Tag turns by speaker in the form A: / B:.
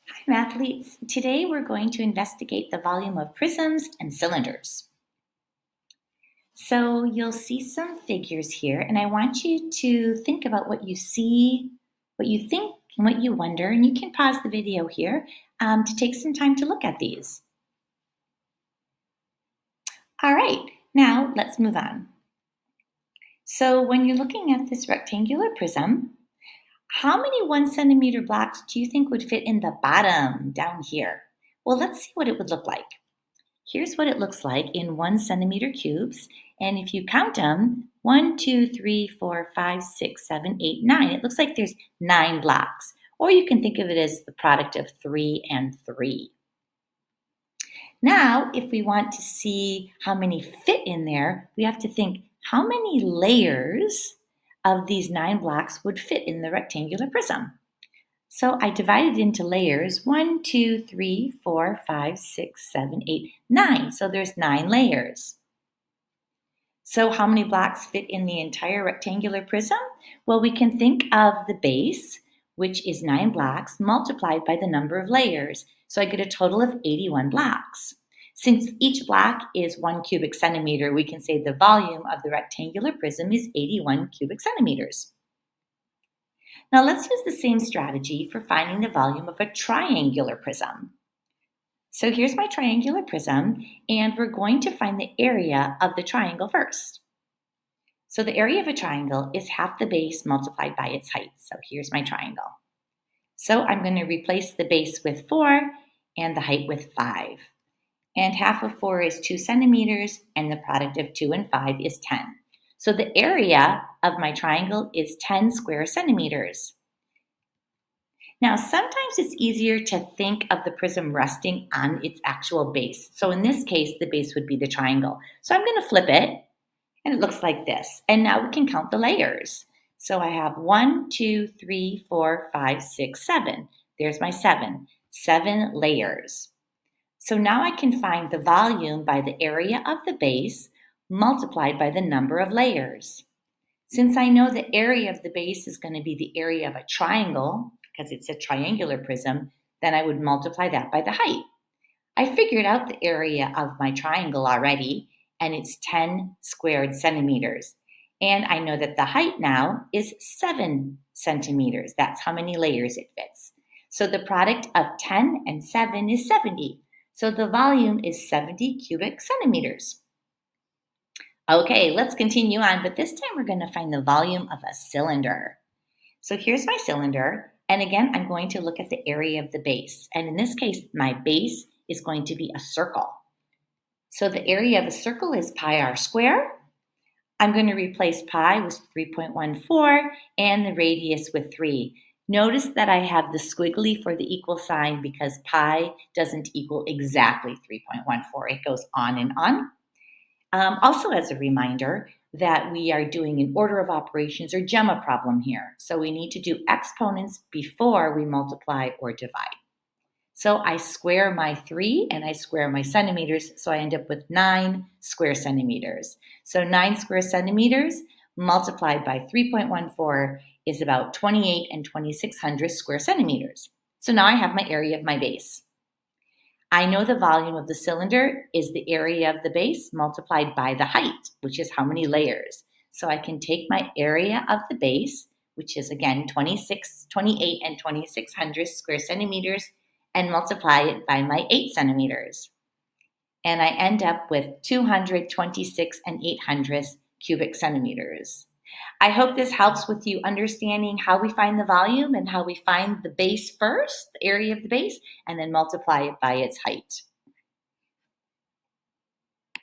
A: Hi, mathletes. Today we're going to investigate the volume of prisms and cylinders. So you'll see some figures here, and I want you to think about what you see, what you think, and what you wonder. And you can pause the video here to take some time to look at these. All right, now let's move on. So when you're looking at this rectangular prism, how many 1 centimeter blocks do you think would fit in the bottom down here? Well, let's see what it would look like. Here's what it looks like in 1 centimeter cubes. And if you count them, 1, 2, 3, 4, 5, 6, 7, 8, 9, it looks like there's 9 blocks. Or you can think of it as the product of 3 and 3. Now, if we want to see how many fit in there, we have to think how many layers of these 9 blocks would fit in the rectangular prism. So I divided into layers 1, 2, 3, 4, 5, 6, 7, 8, 9. So there's 9 layers. So how many blocks fit in the entire rectangular prism? Well, we can think of the base, which is 9 blocks, multiplied by the number of layers. So I get a total of 81 blocks. Since each block is 1 cubic centimeter, we can say the volume of the rectangular prism is 81 cubic centimeters. Now let's use the same strategy for finding the volume of a triangular prism. So here's my triangular prism, and we're going to find the area of the triangle first. So the area of a triangle is half the base multiplied by its height. So here's my triangle. So I'm going to replace the base with 4 and the height with 5. And half of 4 is 2 centimeters, and the product of 2 and 5 is 10. So the area of my triangle is 10 square centimeters. Now, sometimes it's easier to think of the prism resting on its actual base. So in this case, the base would be the triangle. So I'm going to flip it, and it looks like this. And now we can count the layers. So I have 1, 2, 3, 4, 5, 6, 7. There's my 7. 7 layers. So now I can find the volume by the area of the base multiplied by the number of layers. Since I know the area of the base is going to be the area of a triangle, because it's a triangular prism, then I would multiply that by the height. I figured out the area of my triangle already, and it's 10 squared centimeters. And I know that the height now is 7 centimeters. That's how many layers it fits. So the product of 10 and 7 is 70. So the volume is 70 cubic centimeters. Okay, let's continue on, but this time we're going to find the volume of a cylinder. So here's my cylinder, and again, I'm going to look at the area of the base. And in this case, my base is going to be a circle. So the area of a circle is pi r squared. I'm going to replace pi with 3.14 and the radius with 3. Notice that I have the squiggly for the equal sign because pi doesn't equal exactly 3.14. It goes on and on. Also, as a reminder that we are doing an order of operations or GEMMA problem here. So we need to do exponents before we multiply or divide. So I square my 3 and I square my centimeters, so I end up with 9 square centimeters. So 9 square centimeters multiplied by 3.14 is about 28 and 2600 square centimeters. So now I have my area of my base. I know the volume of the cylinder is the area of the base multiplied by the height, which is how many layers. So I can take my area of the base, which is again 28 and 2600 square centimeters, and multiply it by my 8 centimeters. And I end up with 226 and 800 cubic centimeters. I hope this helps with you understanding how we find the volume and how we find the base first, the area of the base, and then multiply it by its height.